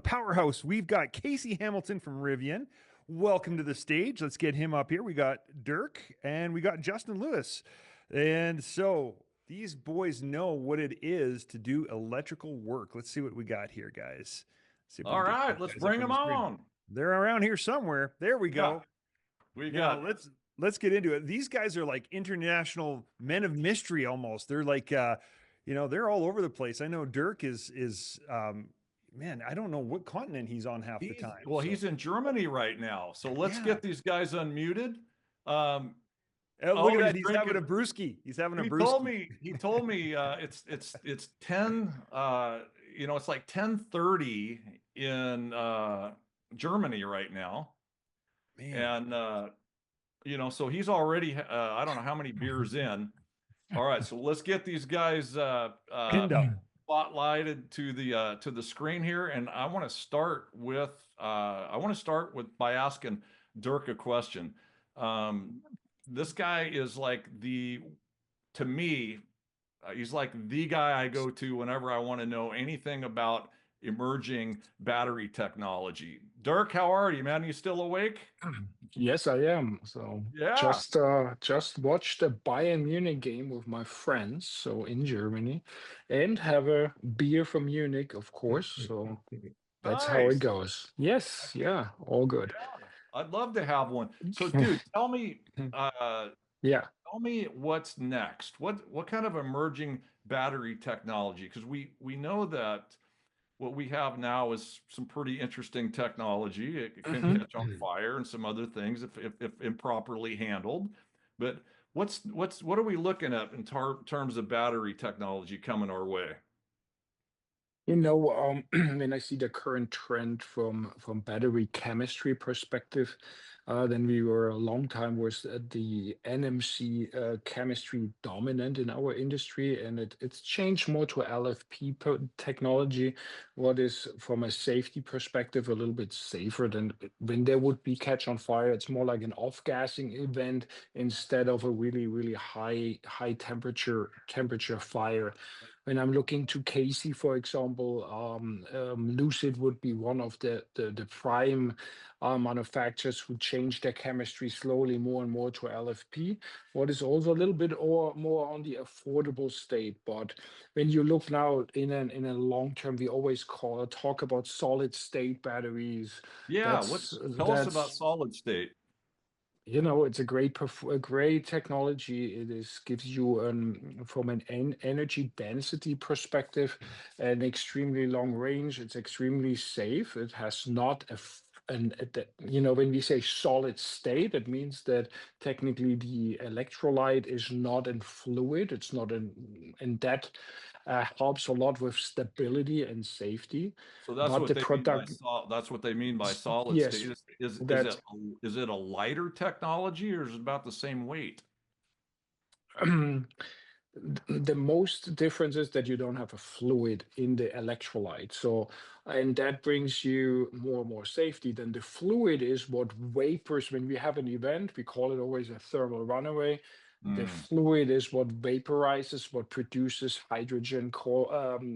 Powerhouse. We've got Casey Hamilton from Rivian. Welcome to the stage. Let's get him up here. We got Dirk and we got Justin Lewis. And so these boys know what it is to do electrical work. Let's see what we got here, guys. See if we All can get right, these let's guys up bring on them the screen. on. They're around here somewhere. There we Yeah, go. we Now got. let's get into it. These guys are like international men of mystery almost. They're like they're all over the place. I know Dirk is man, I don't know what continent he's on half the He's time. well, So he's in Germany right now. So let's yeah. get these guys unmuted. Um, Look at oh, he's that. He's having a drinking. brewski. He's having a He told brewski. me. He told me it's 10. It's like 10:30 in Germany right now, Man. and so he's already I don't know how many beers in. All right, so let's get these guys Pinned up. spotlighted to the screen here, and I want to start with by asking Dirk a question. This guy is like to me, he's like the guy I go to whenever I want to know anything about emerging battery technology. Dirk, how are you, man? You still awake? Yes, I am. So Yeah. just watched a Bayern Munich game with my friends, so in Germany, and have a beer from Munich, of course. So that's how it Nice. goes. Yes, yeah, all good. Yeah. I'd love to have one. So, dude, uh, Yeah. tell me what's next. What kind of emerging battery technology? Because we know that what we have now is some pretty interesting technology. It can hmm catch on fire and some other things if improperly handled. But what are we looking at in terms of battery technology coming our way? When I see the current trend from battery chemistry perspective, then we were a long time was the NMC chemistry dominant in our industry, and it's changed more to LFP technology, what is from a safety perspective a little bit safer than when there would be catch on fire. It's more like an off-gassing event instead of a really high temperature fire. When I'm looking to Casey, for example, Lucid would be one of the prime manufacturers who change their chemistry slowly more and more to LFP. What is also a little bit or more on the affordable state. But when you look now in a long term, we always talk about solid state batteries. Yeah, That's tell us about that's solid state. it's a great technology. It is gives you from an energy density perspective an extremely long range. It's extremely safe. It has not when we say solid state, it means that technically the electrolyte is not in fluid. It's not in, and that helps a lot with stability and safety. So that's But what the they mean by product, that's what they mean by solid state. yes, Is that is it a lighter technology or is it about the same weight? the most difference is that you don't have a fluid in the electrolyte. So, and that brings you more and more safety. Then the fluid is what vapors, when we have an event, we call it always a thermal runaway. The Mm. fluid is what vaporizes, what produces hydrogen, coal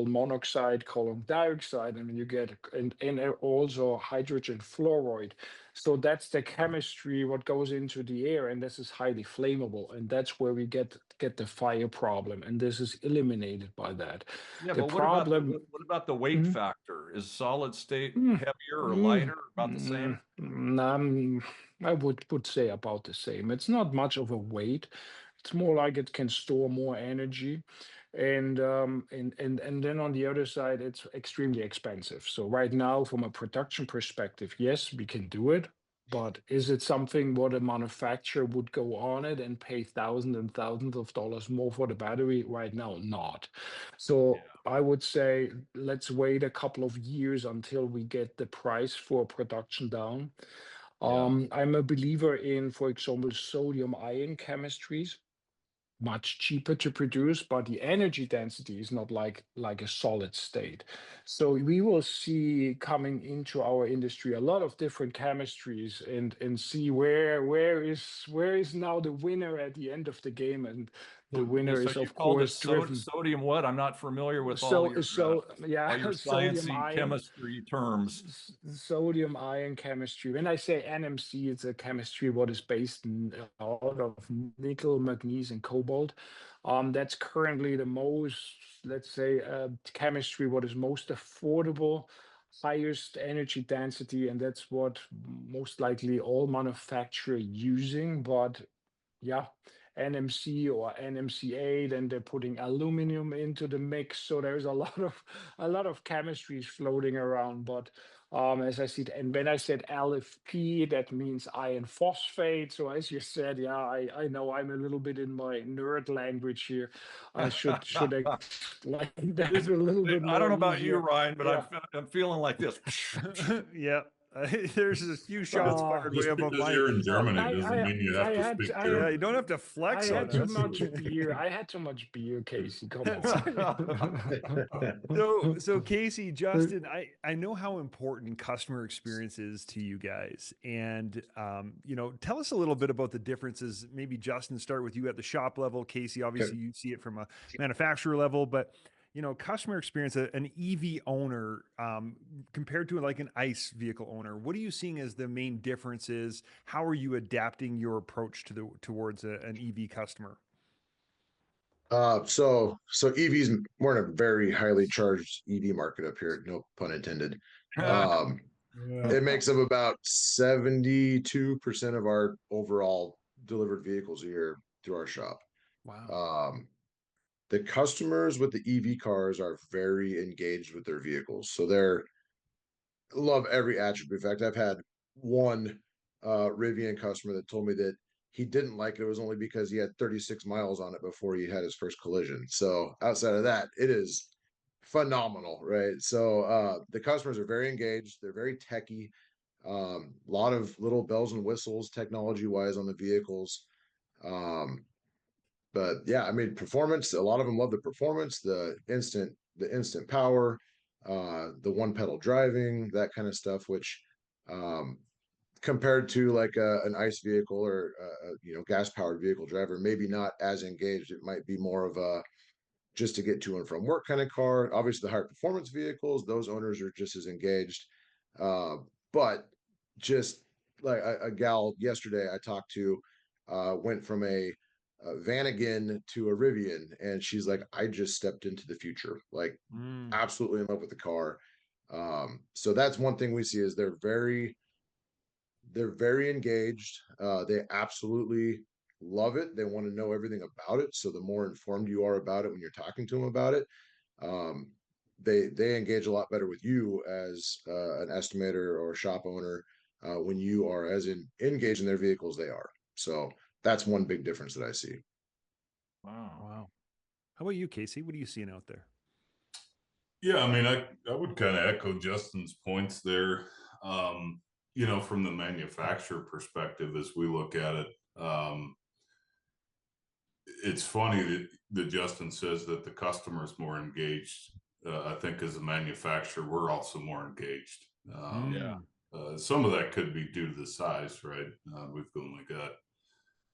monoxide, carbon dioxide, and you get and also hydrogen fluoride. So that's the chemistry what goes into the air, and this is highly flammable, and that's where we get the fire problem, and this is eliminated by that. Yeah, The but problem. what about the weight Mm, factor? Is solid state mm, heavier or lighter, mm, or about the mm, same? I would say about the same. It's not much of a weight. It's more like it can store more energy, and then on the other side, it's extremely expensive. So right now, from a production perspective, yes, we can do it, but is it something what a manufacturer would go on it and pay thousands and thousands of dollars more for the battery? Right now, not. So Yeah. I would say let's wait a couple of years until we get the price for production down. Yeah. I'm a believer in, for example, sodium ion chemistries, much cheaper to produce, but the energy density is not like a solid state. So we will see coming into our industry a lot of different chemistries and see where is now the winner at the end of the game. And The winner So is, you of called it course, driven. sodium what? I'm not familiar with So, so all yeah, your sodium sciencey ion, chemistry terms. sodium ion chemistry. When I say NMC, it's a chemistry what is based out of nickel, magnesium, and cobalt. That's currently the most, let's say, chemistry what is most affordable, highest energy density, and that's what most likely all manufacturers using. But yeah, NMC or NMCA, then they're putting aluminum into the mix. So there's a lot of chemistries floating around. But as I said, and when I said LFP, that means iron phosphate. So as you said, yeah, I know I'm a little bit in my nerd language here. I should explain that a little bit I don't more know about you, easier. Ryan, but Yeah. I'm feeling like this. Yeah. There's a few shots Uh, fired way Just above because my you're head. in no, Germany doesn't mean you have to speak Yeah, German. you don't have to I flex on had too us. much beer. I had too much beer, Casey. Come That's on. so Casey, Justin, I know how important customer experience is to you guys, and tell us a little bit about the differences. Maybe Justin, start with you at the shop level. Casey, obviously you see it from a manufacturer level, but customer experience, an EV owner compared to like an ICE vehicle owner, what are you seeing as the main differences? How are you adapting your approach towards an EV customer? So EVs, we're in a very highly charged EV market up here, no pun intended. Um, it makes up about 72% of our overall delivered vehicles a year through our shop. Wow. The customers with the EV cars are very engaged with their vehicles. So they're love every attribute. In fact, I've had one Rivian customer that told me that he didn't like it was only because he had 36 miles on it before he had his first collision. So outside of that, it is phenomenal, right? So the customers are very engaged. They're very techy. A lot of little bells and whistles technology wise on the vehicles. But yeah, I mean, performance, a lot of them love the performance, the instant power, the one pedal driving, that kind of stuff, which um, compared to like an ICE vehicle or gas powered vehicle driver, maybe not as engaged. It might be more of a just to get to and from work kind of car. Obviously, the higher performance vehicles, those owners are just as engaged. Uh, but just like a gal yesterday I talked to went from a Vanagon to a Rivian, and she's like, I just stepped into the future, like absolutely in love with the car. So that's one thing we see is they're very engaged. They absolutely love it. They want to know everything about it. So the more informed you are about it when you're talking to them about it, um, they engage a lot better with you as an estimator or shop owner when you are as engaged in their vehicles they are. So that's one big difference that I see. Wow. How about you, Casey? What are you seeing out there? Yeah, I mean, I would kind of echo Justin's points there. From the manufacturer perspective, as we look at it, it's funny that Justin says that the customer is more engaged. I think as a manufacturer, we're also more engaged. Some of that could be due to the size, right? We've only got,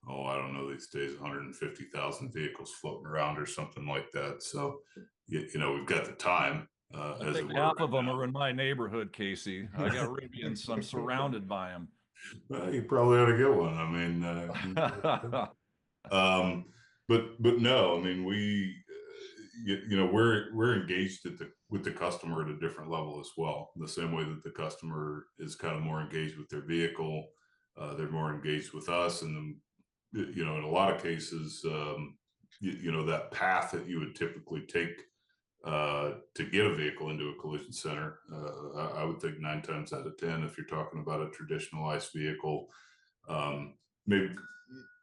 I don't know, these days, 150,000 vehicles floating around or something like that. So, we've got the time. I think half of them are in my neighborhood, Casey. I got Rivians, so I'm surrounded by them. Well, you probably ought to get one. I mean, but no, I mean, we're engaged with the customer at a different level as well. The same way that the customer is kind of more engaged with their vehicle, they're more engaged with us, and then, in a lot of cases, that path that you would typically take to get a vehicle into a collision center, I would think 9 times out of 10, if you're talking about a traditional ICE vehicle, maybe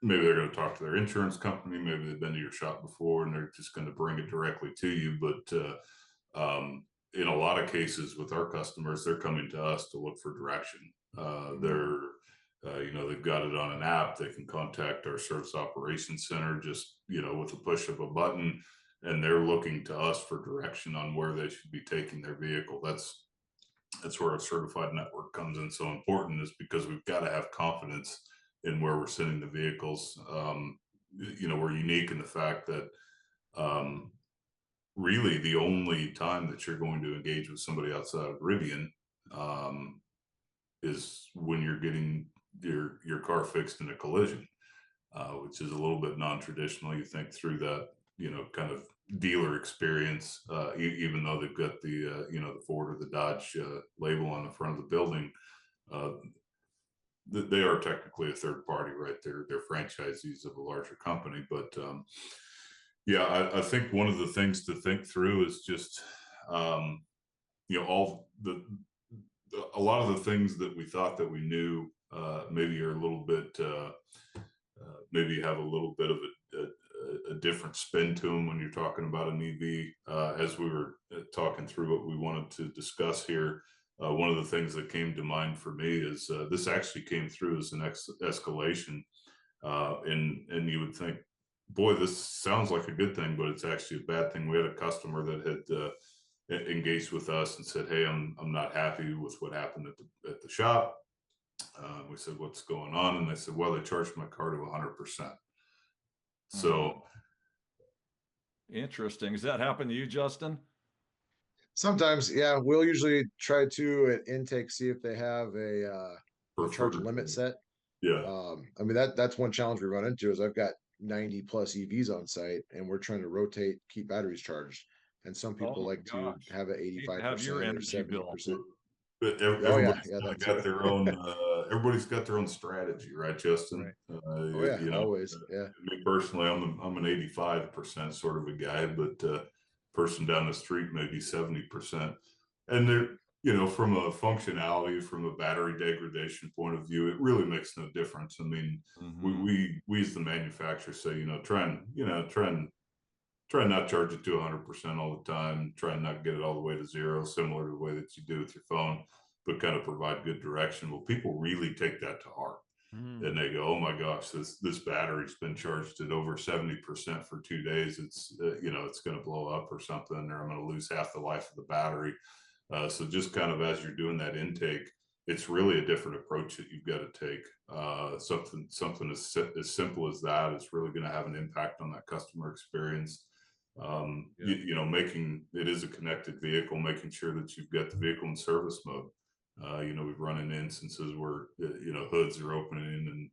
they're going to talk to their insurance company. Maybe they've been to your shop before and they're just going to bring it directly to you. But in a lot of cases with our customers, they're coming to us to look for direction. They've got it on an app. They can contact our service operations center just, with a push of a button, and they're looking to us for direction on where they should be taking their vehicle. That's where a certified network comes in so important, is because we've got to have confidence in where we're sending the vehicles. we're unique in the fact that really the only time that you're going to engage with somebody outside of Rivian is when you're getting your car fixed in a collision, which is a little bit non-traditional. You think through that, kind of dealer experience, even though they've got the the Ford or the Dodge label on the front of the building. They are technically a third party, right? They're franchisees of a larger company, but yeah, I think one of the things to think through is just all a lot of the things that we thought that we knew maybe are a little bit maybe have a little bit of a different spin to them when you're talking about an EV. As we were talking through what we wanted to discuss here, one of the things that came to mind for me is this actually came through as an escalation, and you would think, boy, this sounds like a good thing, but it's actually a bad thing. We had a customer that had engaged with us and said, "Hey, I'm not happy with what happened at the shop." We said, "What's going on?" And they said, "Well, they charged my car to 100%." So interesting. Does that happen to you, Justin? Sometimes, yeah, we'll usually try to at intake see if they have a charge limit set. Yeah. I mean that's one challenge we run into is I've got 90 plus EVs on site and we're trying to rotate, keep batteries charged. And some people like to have an 85% have your or energy bill. 70%. But everybody's got their own. Everybody's got their own strategy, right, Justin? Right. Oh yeah, always. Yeah. Me personally, I'm an 85% sort of a guy, but person down the street maybe 70%. And they're, from a functionality, from a battery degradation point of view, it really makes no difference. I mean, we as the manufacturer say, try and not charge it to 100% all the time. Try and not get it all the way to zero, similar to the way that you do with your phone, but kind of provide good direction. Well, people really take that to heart. And they go, "Oh my gosh, this battery's been charged at over 70% for 2 days. It's it's going to blow up or something, or I'm going to lose half the life of the battery." So just kind of as you're doing that intake, it's really a different approach that you've got to take. Something as simple as that is really going to have an impact on that customer experience. Making it is a connected vehicle, making sure that you've got the vehicle in service mode. We've run into instances where hoods are opening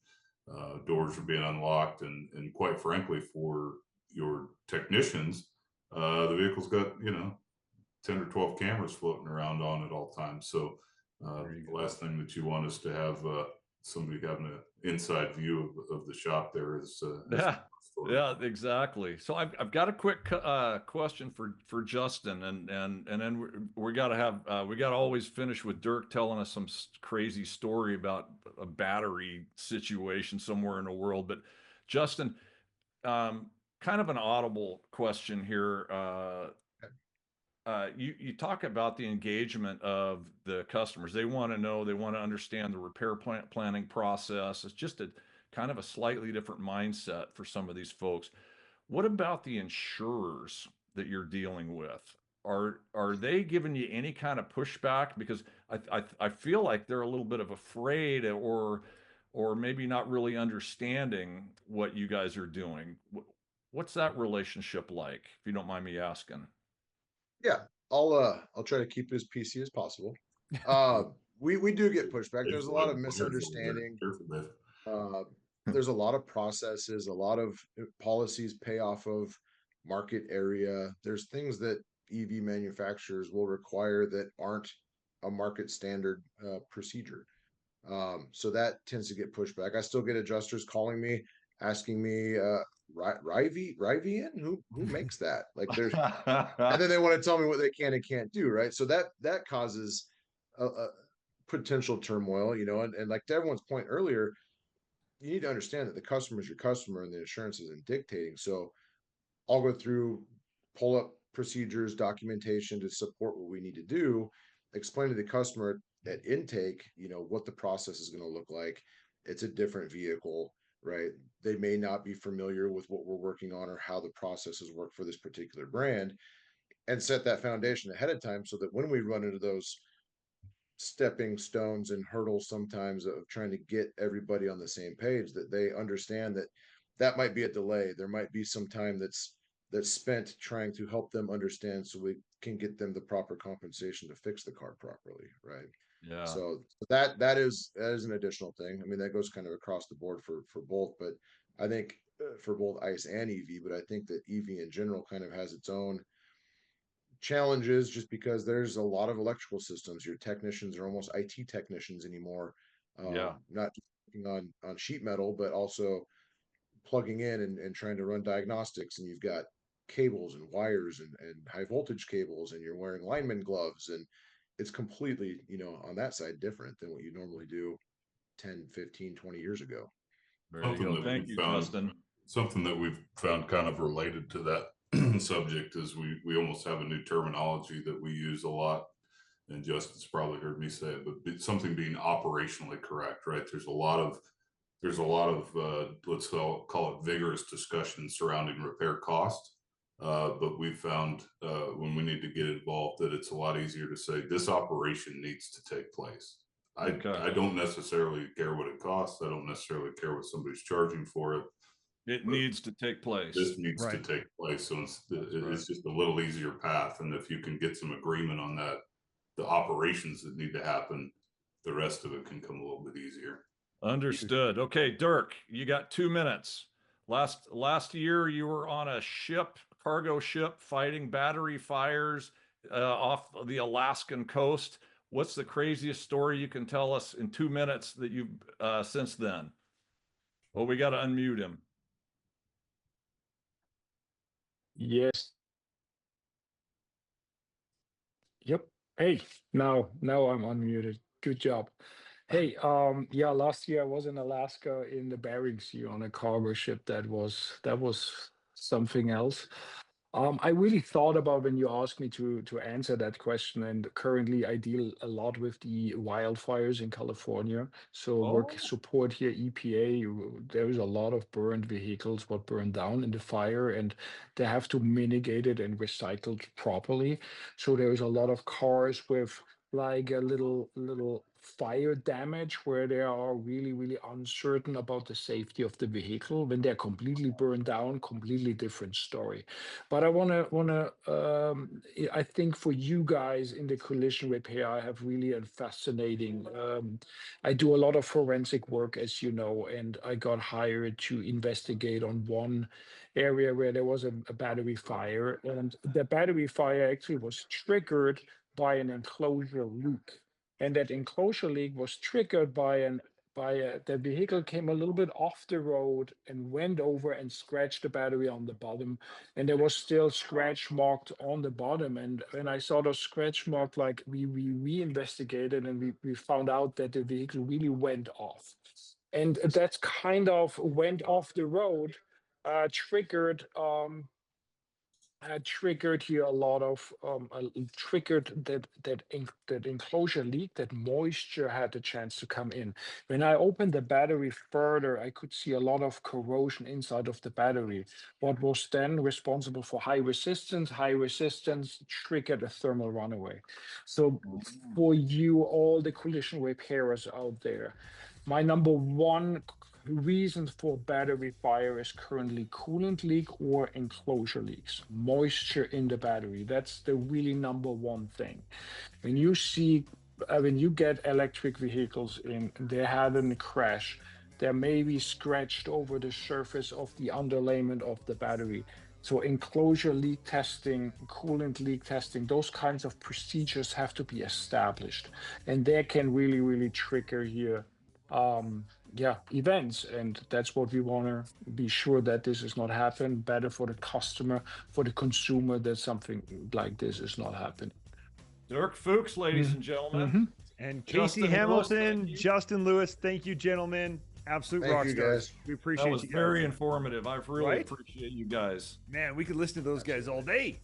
and doors are being unlocked, and quite frankly, for your technicians, the vehicle's got 10 or 12 cameras floating around on at all times. So the last thing that you want is to have somebody having an inside view of the shop. There is yeah, exactly. So I've got a quick question for Justin, and then we got to always finish with Dirk telling us some crazy story about a battery situation somewhere in the world. But Justin, kind of an audible question here. You talk about the engagement of the customers. They want to know, they want to understand the repair planning process. It's just a kind of a slightly different mindset for some of these folks. What about the insurers that you're dealing with? Are they giving you any kind of pushback? Because I feel like they're a little bit of afraid or maybe not really understanding what you guys are doing. What's that relationship like, if you don't mind me asking? Yeah, I'll try to keep it as PC as possible. We do get pushback. There's a lot of misunderstanding. There's a lot of processes, a lot of policies pay off of market area. There's things that EV manufacturers will require that aren't a market standard procedure. So that tends to get pushed back. I still get adjusters calling me, asking me, Rivian, who makes that? Like there's, and then they want to tell me what they can and can't do, right? So that causes a potential turmoil, and like to everyone's point earlier, you need to understand that the customer is your customer and the insurance isn't dictating. So I'll go through, pull up procedures, documentation to support what we need to do, explain to the customer at intake, what the process is going to look like. It's a different vehicle, right? They may not be familiar with what we're working on or how the processes work for this particular brand, and set that foundation ahead of time so that when we run into those stepping stones and hurdles sometimes of trying to get everybody on the same page, that they understand that that might be a delay. There might be some time that's spent trying to help them understand so we can get them the proper compensation to fix the car properly, right? Yeah. So that is an additional thing. I mean, that goes kind of across the board for both, but I think for both ICE and EV, but I think that EV in general kind of has its own challenges just because there's a lot of electrical systems. Your technicians are almost IT technicians anymore. Yeah. Not just working on sheet metal, but also plugging in and trying to run diagnostics, and you've got cables and wires and high voltage cables, and you're wearing lineman gloves, and it's completely, on that side different than what you normally do 10, 15, 20 years ago. There you go. Thank you, Justin. Something that we've found kind of related to that subject is we almost have a new terminology that we use a lot, and Justin's probably heard me say it, but it's something being operationally correct, right? There's a lot of let's call it vigorous discussion surrounding repair cost. But we've found when we need to get involved that it's a lot easier to say this operation needs to take place. I don't necessarily care what it costs. I don't necessarily care what somebody's charging for it. It needs to take place. This needs to take place. So it's just a little easier path. And if you can get some agreement on that, the operations that need to happen, the rest of it can come a little bit easier. Understood. Okay, Dirk, you got 2 minutes. Last year, you were on a cargo ship, fighting battery fires off the Alaskan coast. What's the craziest story you can tell us in 2 minutes that you've since then? Well, we got to unmute him. Yes. Yep. Hey, now I'm unmuted. Good job. Hey, yeah, last year I was in Alaska in the Bering Sea on a cargo ship. That was something else. I really thought about when you asked me to answer that question, and currently I deal a lot with the wildfires in California. So work support here, EPA. There is a lot of burned vehicles, what burned down in the fire, and they have to mitigate it and recycle it properly. So there is a lot of cars with like a little fire damage where they are really uncertain about the safety of the vehicle. When they're completely burned down, completely different story. But I think for you guys in the collision repair, I have really a fascinating, I do a lot of forensic work, as you know, and I got hired to investigate on one area where there was a battery fire, and the battery fire actually was triggered by an enclosure leak. And that enclosure leak was triggered the vehicle came a little bit off the road and went over and scratched the battery on the bottom, and there was still scratch marked on the bottom. And when I saw those scratch mark, like we investigated, and we found out that the vehicle really went off, and that's kind of went off the road, triggered triggered here a lot of triggered that enclosure leak, that moisture had a chance to come in. When I opened the battery further, I could see a lot of corrosion inside of the battery. What was then responsible for high resistance triggered a thermal runaway. So for you, all the collision repairers out there, my number one reason for battery fire is currently coolant leak or enclosure leaks, moisture in the battery. That's the really number one thing. When you get electric vehicles in, they had a crash, they may be scratched over the surface of the underlayment of the battery. So enclosure leak testing, coolant leak testing, those kinds of procedures have to be established, and they can really trigger here events, and that's what we want to be sure that this does not happen. Better for the customer, for the consumer, that something like this is not happening. Dirk Fuchs, ladies and gentlemen. And Casey Hamilton, Justin Lewis, thank you, gentlemen. Absolute rock stars. We appreciate you guys. That was very informative. I really appreciate you guys. Man, we could listen to those guys all day.